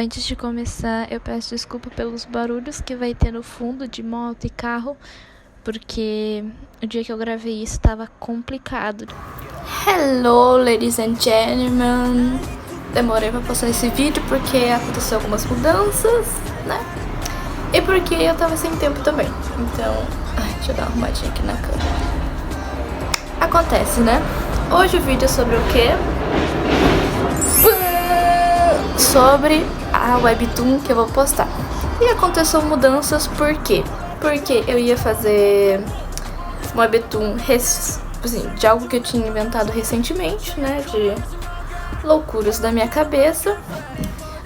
Antes de começar, eu peço desculpa pelos barulhos que vai ter no fundo de moto e carro, porque o dia que eu gravei isso estava complicado. Hello, ladies and gentlemen. Demorei pra postar esse vídeo porque aconteceu algumas mudanças, né? E porque eu tava sem tempo também. Então, deixa eu dar uma arrumadinha aqui na câmera. Acontece, né? Hoje o vídeo é sobre o quê? Sobre a webtoon que eu vou postar. E aconteceu mudanças por quê? Porque eu ia fazer uma webtoon de algo que eu tinha inventado recentemente, né? De loucuras da minha cabeça.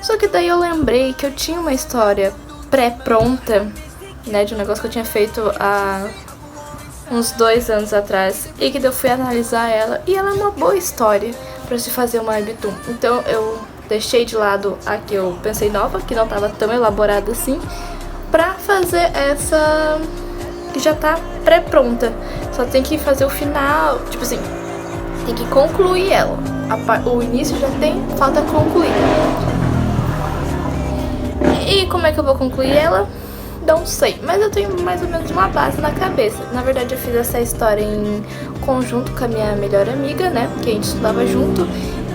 Só que daí eu lembrei que eu tinha uma história pré-pronta, né? De um negócio que eu tinha feito há uns 2 anos atrás. E que daí eu fui analisar ela. E ela é uma boa história pra se fazer uma webtoon. Então eu deixei de lado a que eu pensei nova, que não tava tão elaborada assim, pra fazer essa que já tá pré-pronta. Só tem que fazer o final, tipo assim, tem que concluir ela. O início já tem, falta concluir. E como é que eu vou concluir ela? Não sei, mas eu tenho mais ou menos uma base na cabeça. Na verdade, eu fiz essa história em conjunto com a minha melhor amiga, né, que a gente estudava junto.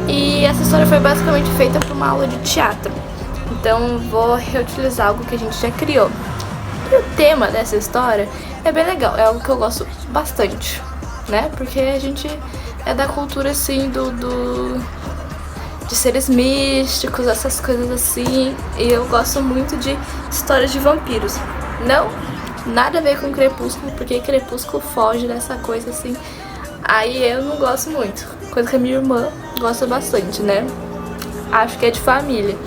E essa história foi basicamente feita para uma aula de teatro. Então vou reutilizar algo que a gente já criou. E o tema dessa história é bem legal, é algo que eu gosto bastante, né? Porque a gente é da cultura assim de seres místicos, essas coisas assim. E eu gosto muito de histórias de vampiros. Não, nada a ver com Crepúsculo, porque Crepúsculo foge dessa coisa assim. Aí eu não gosto muito. Coisa que a minha irmã gosta bastante, né? Acho que é de família.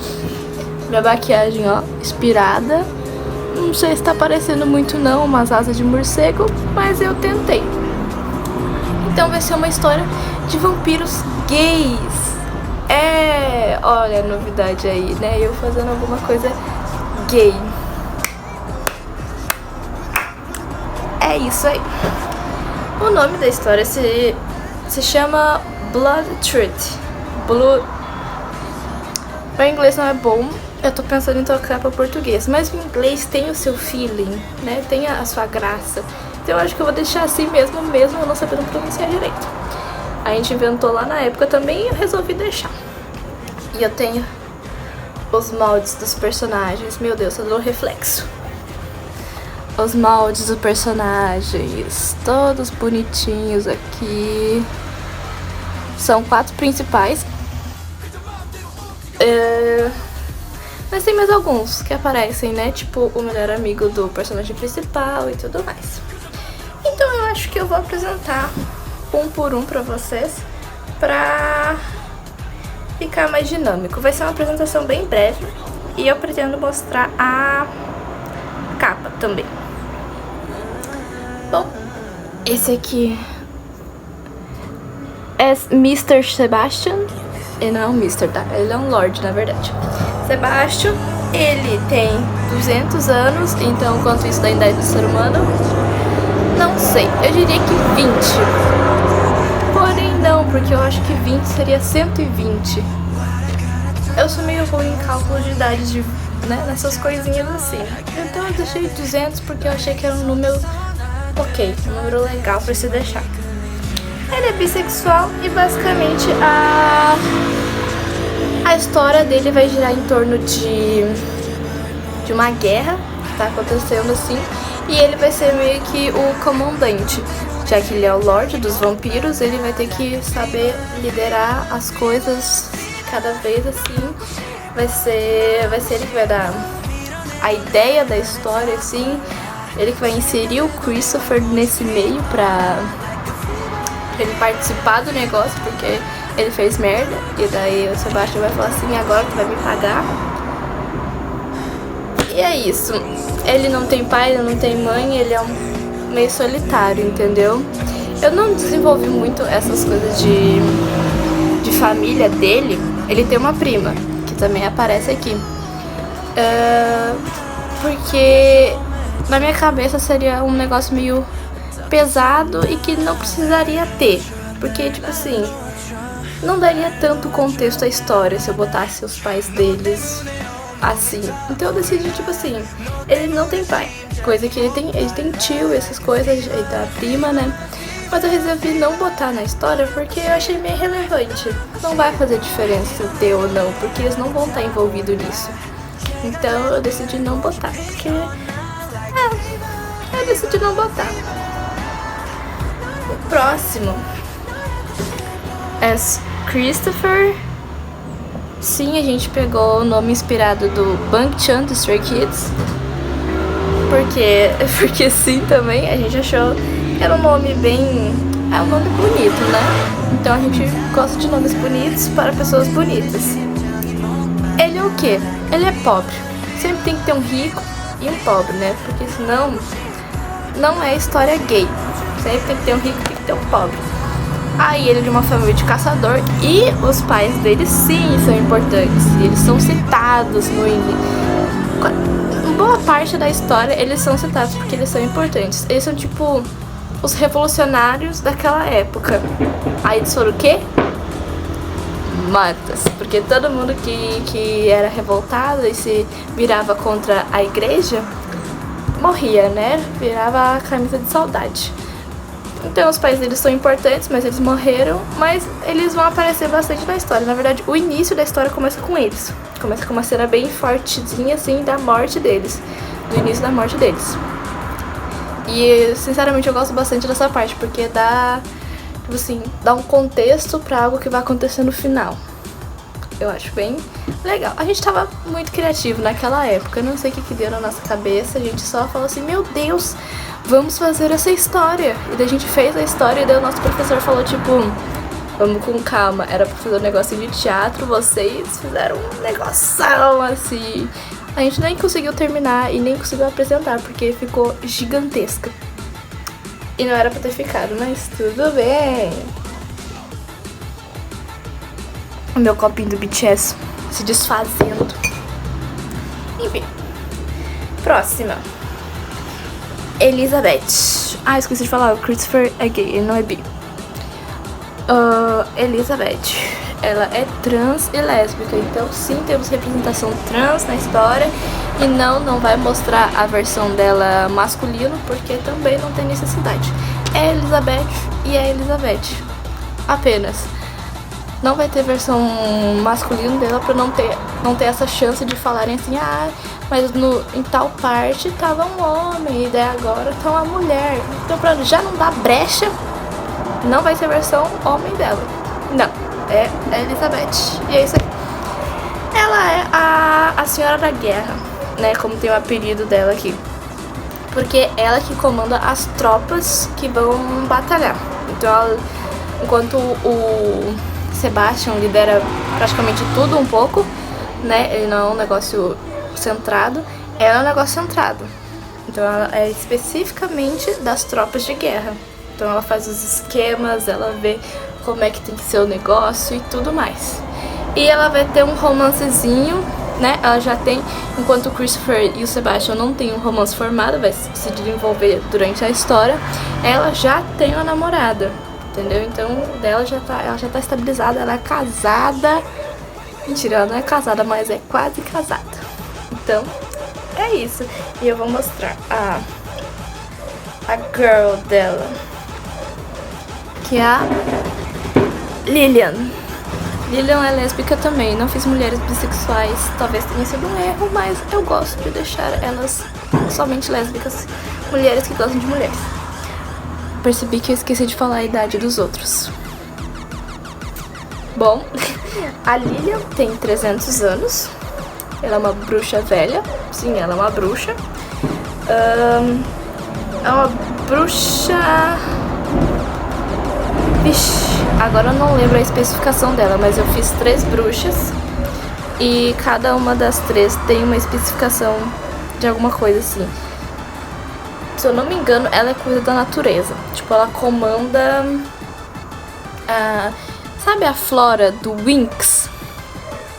Minha maquiagem, ó, inspirada. Não sei se tá parecendo muito não, umas asas de morcego, mas eu tentei. Então vai ser uma história de vampiros gays. Olha a novidade aí, né? Eu fazendo alguma coisa gay. É isso aí. O nome da história se chama Blood Truth. O inglês não é bom, eu tô pensando em trocar para português, mas o inglês tem o seu feeling, né? Tem a sua graça. Então eu acho que eu vou deixar assim mesmo eu não sabendo pronunciar direito. A gente inventou lá na época também e eu resolvi deixar. E eu tenho os moldes dos personagens. Meu Deus, eu dou um reflexo. Os moldes dos personagens, todos bonitinhos aqui. São 4 principais. Mas tem mais alguns que aparecem, né? Tipo o melhor amigo do personagem principal e tudo mais. Então eu acho que eu vou apresentar um por um pra vocês, pra ficar mais dinâmico. Vai ser uma apresentação bem breve e eu pretendo mostrar a capa também. Bom, esse aqui é Mr. Sebastian. Ele não é um Mr., tá? Ele é um Lord, na verdade. Sebastian, ele tem 200 anos, então quanto isso da idade do ser humano? Não sei, eu diria que 20. Porém não, porque eu acho que 20 seria 120. Eu sou meio ruim em cálculo de idade, né? Nessas coisinhas assim. Então eu deixei 200 porque eu achei que era um número ok, um número legal pra se deixar. Ele é bissexual e basicamente a história dele vai girar em torno de uma guerra que tá acontecendo assim. E ele vai ser meio que o comandante, já que ele é o Lorde dos vampiros. Ele vai ter que saber liderar as coisas de cada vez assim. Vai ser ele que vai dar a ideia da história assim. Ele que vai inserir o Christopher nesse meio pra ele participar do negócio, porque ele fez merda. E daí o Sebastian vai falar assim: agora tu vai me pagar. E é isso. Ele não tem pai, ele não tem mãe, ele é meio solitário, entendeu? Eu não desenvolvi muito essas coisas de família dele. Ele tem uma prima, que também aparece aqui. Porque na minha cabeça seria um negócio meio pesado e que não precisaria ter. Porque, tipo assim, não daria tanto contexto à história se eu botasse os pais deles assim. Então eu decidi, tipo assim, ele não tem pai, coisa que ele tem tio, essas coisas, ele tem a prima, né? Mas eu resolvi não botar na história porque eu achei meio relevante. Não vai fazer diferença ter ou não, porque eles não vão estar envolvidos nisso. Então eu decidi não botar, porque... eu decidi não botar. O próximo é Christopher. Sim, a gente pegou o nome inspirado do Bang-chan do Stray Kids. Porque sim também, a gente achou que era um nome bem... é um nome bonito, né? Então a gente gosta de nomes bonitos para pessoas bonitas. Ele é o quê? Ele é pobre. Sempre tem que ter um rico e um pobre, né? Porque senão não é história gay. Sempre tem que ter um rico e tem que ter um pobre. Aí ele é de uma família de caçador e os pais dele sim são importantes. E eles são citados no boa parte da história eles são citados porque eles são importantes. Eles são tipo os revolucionários daquela época. Aí eles foram o quê? Matas. Porque todo mundo que era revoltado e se virava contra a igreja morria, né? Virava a camisa de saudade. Então os pais deles são importantes, mas eles morreram. Mas eles vão aparecer bastante na história. Na verdade, o início da história começa com eles. Começa com uma cena bem fortezinha, assim, da morte deles. Do início da morte deles. E, sinceramente, eu gosto bastante dessa parte, porque dá, tipo assim, dá um contexto pra algo que vai acontecer no final. Eu acho bem legal. A gente tava muito criativo naquela época, eu não sei o que deu na nossa cabeça. A gente só falou assim, meu Deus, vamos fazer essa história. E daí a gente fez a história e daí o nosso professor falou, tipo, vamos com calma, era pra fazer um negócio de teatro, vocês fizeram um negoção assim. A gente nem conseguiu terminar e nem conseguiu apresentar, porque ficou gigantesca. E não era pra ter ficado, mas tudo bem. O meu copinho do BTS se desfazendo. Enfim. Próxima. Elizabeth. Ah, esqueci de falar, o Christopher é gay, ele não é bi. Elizabeth. Ela é trans e lésbica, então sim, temos representação trans na história. E não vai mostrar a versão dela masculino, porque também não tem necessidade. É Elizabeth e é Elizabeth. Apenas. Não vai ter versão masculino dela pra não ter essa chance de falarem assim, mas em tal parte tava um homem e daí agora tá uma mulher. Então pra já não dar brecha, não vai ser versão homem dela. Não, é Elizabeth. E é isso aí. Ela é a senhora da guerra, né, como tem o apelido dela aqui. Porque ela que comanda as tropas que vão batalhar. Então ela, enquanto o Sebastian lidera praticamente tudo um pouco, né? Ele não é um negócio centrado, ela é um negócio centrado. Então ela é especificamente das tropas de guerra. Então ela faz os esquemas, ela vê como é que tem que ser o negócio e tudo mais. E ela vai ter um romancezinho, né? Ela já tem, enquanto o Christopher e o Sebastian não tem um romance formado, vai se desenvolver durante a história, ela já tem uma namorada. Entendeu? Então, ela já tá estabilizada, ela é casada. Mentira, ela não é casada, mas é quase casada. Então, é isso. E eu vou mostrar a girl dela, que é a Lilian. Lilian é lésbica também. Não fiz mulheres bissexuais, talvez tenha sido um erro, mas eu gosto de deixar elas somente lésbicas, mulheres que gostam de mulheres. Percebi que eu esqueci de falar a idade dos outros. Bom, a Lilian tem 300 anos. Ela é uma bruxa velha. Sim, ela é uma bruxa. É uma bruxa... Vixe, agora eu não lembro a especificação dela, mas eu fiz 3 bruxas. E cada uma das 3 tem uma especificação de alguma coisa assim. Se eu não me engano, ela é coisa da natureza. Tipo, ela comanda sabe a flora do Winx?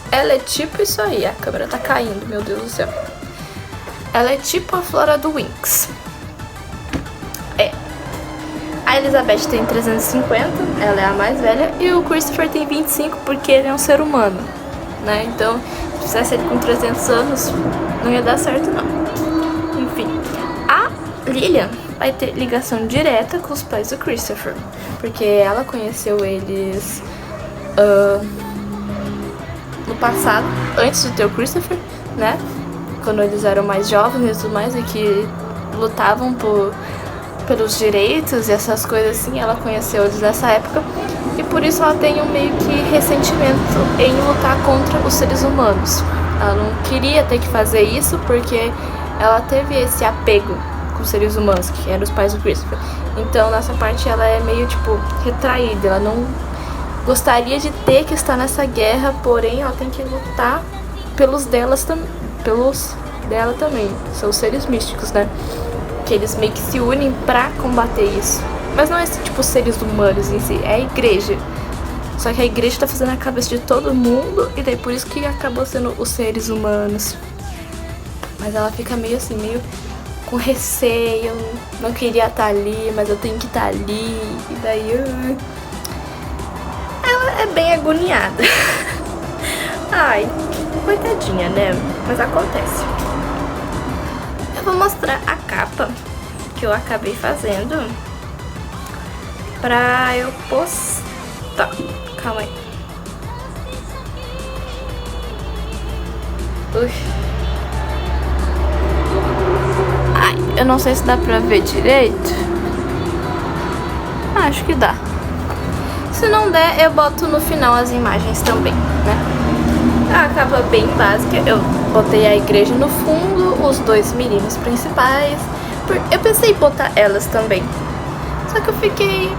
Ela é tipo isso aí. A câmera tá caindo, meu Deus do céu. Ela é tipo a flora do Winx. A Elizabeth tem 350, ela é a mais velha. E o Christopher tem 25 porque ele é um ser humano. né? Então, se fizesse ele com 300 anos, não ia dar certo, não. Enfim, a Lilian vai ter ligação direta com os pais do Christopher, porque ela conheceu eles no passado, antes de ter o Christopher, né? Quando eles eram mais jovens e tudo mais, e que lutavam pelos direitos e essas coisas assim. Ela conheceu eles nessa época, e por isso ela tem um meio que ressentimento em lutar contra os seres humanos. Ela não queria ter que fazer isso, porque ela teve esse apego com os seres humanos, que eram os pais do Christopher. Então nessa parte ela é meio tipo retraída, ela não gostaria de ter que estar nessa guerra, porém ela tem que lutar pelos dela também. São os seres místicos, né? Que eles meio que se unem pra combater isso. Mas não é tipo seres humanos em si, é a igreja. Só que a igreja tá fazendo a cabeça de todo mundo, e daí por isso que acabou sendo os seres humanos. Mas ela fica meio assim, meio com receio. Não queria estar ali, mas eu tenho que estar ali. E daí ela é bem agoniada. Ai, coitadinha, né? Mas acontece. Eu vou mostrar a capa que eu acabei fazendo pra eu postar. Calma aí. Ui. Ai, eu não sei se dá pra ver direito. Acho que dá. Se não der, eu boto no final as imagens também, né? A capa bem básica. Eu botei a igreja no fundo, os dois meninos principais. Eu pensei em botar elas também, só que eu fiquei...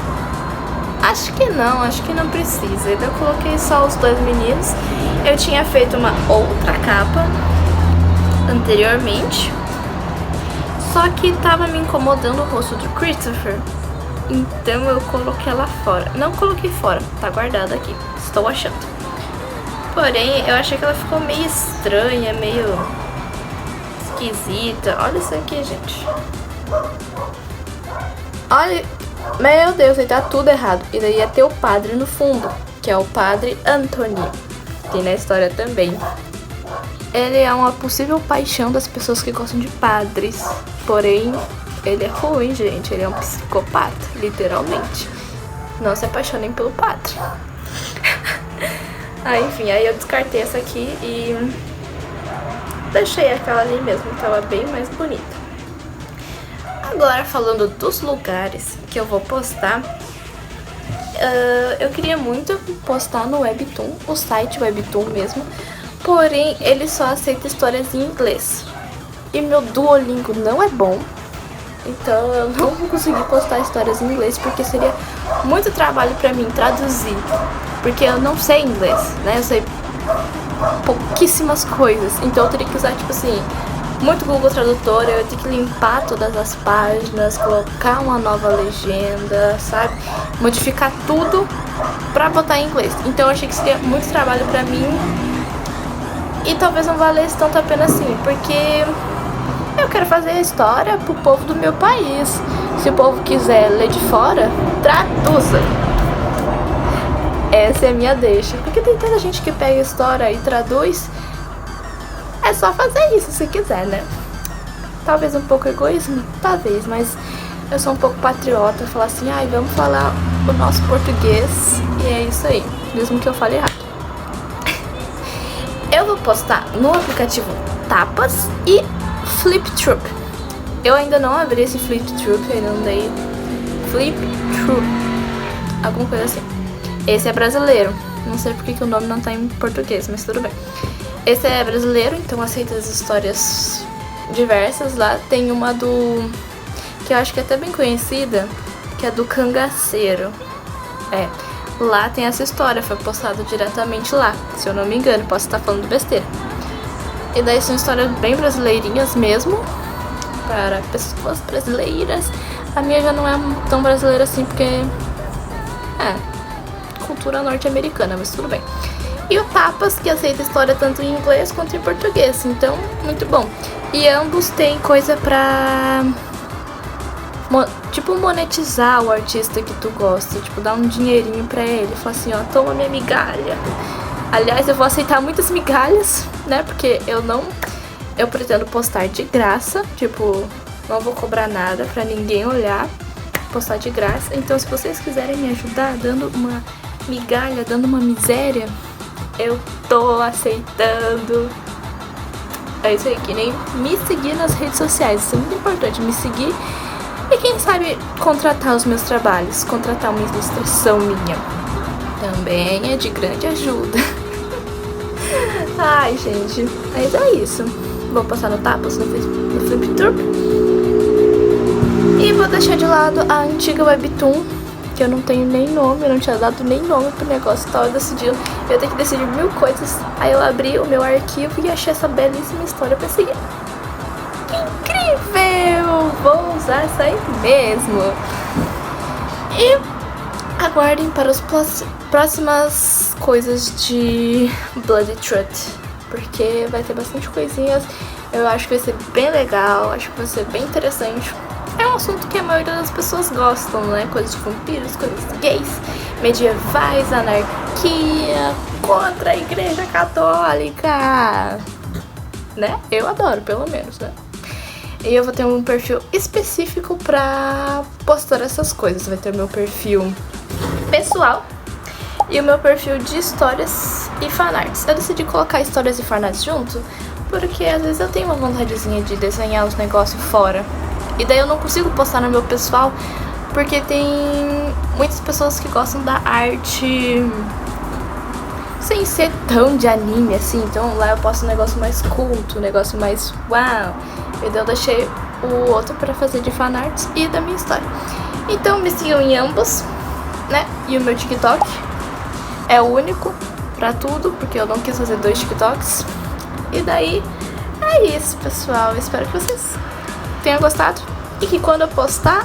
acho que não precisa. Então eu coloquei só os dois meninos. Eu tinha feito uma outra capa anteriormente, só que tava me incomodando o rosto do Christopher, então eu coloquei ela fora. Não coloquei fora, tá guardada aqui, estou achando. Porém, eu achei que ela ficou meio estranha, meio esquisita. Olha isso aqui, gente. Olha, meu Deus, aí tá tudo errado. E daí ia ter o padre no fundo, que é o padre Anthony. Tem na história também. Ele é uma possível paixão das pessoas que gostam de padres. Porém, ele é ruim, gente. Ele é um psicopata, literalmente. Não se apaixonem pelo padre. Enfim, aí eu descartei essa aqui e deixei aquela ali mesmo, que tava bem mais bonita. Agora, falando dos lugares que eu vou postar, eu queria muito postar no Webtoon, o site Webtoon mesmo, porém ele só aceita histórias em inglês. E meu Duolingo não é bom, então eu não vou conseguir postar histórias em inglês, porque seria muito trabalho pra mim traduzir, porque eu não sei inglês, né? Eu sei pouquíssimas coisas, então eu teria que usar, tipo assim, muito Google Tradutor. Eu ia ter que limpar todas as páginas, colocar uma nova legenda, sabe? Modificar tudo pra botar em inglês. Então eu achei que seria muito trabalho pra mim, e talvez não valesse tanto a pena assim, porque eu quero fazer a história pro povo do meu país. Se o povo quiser ler de fora, traduza. Essa é a minha deixa. Porque tem tanta gente que pega a história e traduz. É só fazer isso se quiser, né? Talvez um pouco egoísmo, talvez, mas eu sou um pouco patriota. Falar assim, vamos falar o nosso português. E é isso aí, mesmo que eu fale errado. Eu vou postar no aplicativo Tapas e Fliptroop. Eu ainda não abri esse Fliptroop, ainda não dei Fliptroop, alguma coisa assim. Esse é brasileiro, não sei porque que o nome não tá em português, mas tudo bem. Esse é brasileiro, então aceita as histórias diversas. Lá tem uma que eu acho que é até bem conhecida, que é do cangaceiro. Lá tem essa história, foi postada diretamente lá, se eu não me engano, posso estar falando besteira. E daí são histórias bem brasileirinhas mesmo, para pessoas brasileiras. A minha já não é tão brasileira assim, porque cultura norte-americana, mas tudo bem. E o Tapas, que aceita história tanto em inglês quanto em português, então muito bom. E ambos têm coisa pra tipo monetizar o artista que tu gosta, tipo dar um dinheirinho pra ele, falar assim, ó, toma minha migalha. Aliás, eu vou aceitar muitas migalhas, né? Porque eu pretendo postar de graça, tipo, não vou cobrar nada pra ninguém olhar, postar de graça. Então, se vocês quiserem me ajudar dando uma migalha, dando uma miséria, eu tô aceitando. É isso aí, que nem me seguir nas redes sociais, isso é muito importante, me seguir e quem sabe contratar os meus trabalhos, contratar uma ilustração minha, também é de grande ajuda. Ai, gente, mas é isso. Vou passar no Tapas, no FlipTurb. E vou deixar de lado a antiga Webtoon, que eu não tenho nem nome, eu não tinha dado nem nome pro negócio, tava decidindo, eu tenho que decidir 1000 coisas. Aí eu abri o meu arquivo e achei essa belíssima história pra seguir. Que incrível! Vou usar essa aí mesmo. E aguardem para as próximas coisas de Bloody Truth, porque vai ter bastante coisinhas. Eu acho que vai ser bem legal, acho que vai ser bem interessante. É um assunto que a maioria das pessoas gostam, né? Coisas de vampiros, coisas de gays, medievais, anarquia, contra a igreja católica, né? Eu adoro, pelo menos, né? E eu vou ter um perfil específico pra postar essas coisas. Vai ter o meu perfil pessoal e o meu perfil de histórias e fanarts. Eu decidi colocar histórias e fanarts junto porque às vezes eu tenho uma vontadezinha de desenhar os negócios fora. E daí eu não consigo postar no meu pessoal porque tem muitas pessoas que gostam da arte sem ser tão de anime assim. Então lá eu posto um negócio mais culto, um negócio mais uau. E daí eu deixei o outro pra fazer de fanarts e da minha história. Então me sigam em ambos, né? E o meu TikTok é o único pra tudo, porque eu não quis fazer 2 TikToks. E daí é isso, pessoal. Espero que vocês tenham gostado e que quando eu postar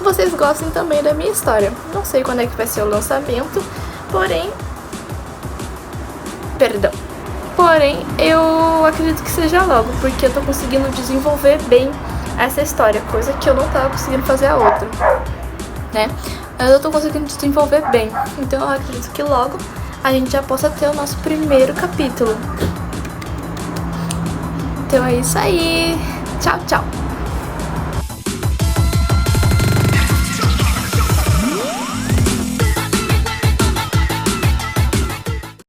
vocês gostem também da minha história. Não sei quando é que vai ser o lançamento, porém eu acredito que seja logo, porque eu tô conseguindo desenvolver bem essa história, coisa que eu não tava conseguindo fazer a outra, né? Mas eu tô conseguindo desenvolver bem, então eu acredito que logo a gente já possa ter o nosso primeiro capítulo. Então é isso aí. Tchau, tchau.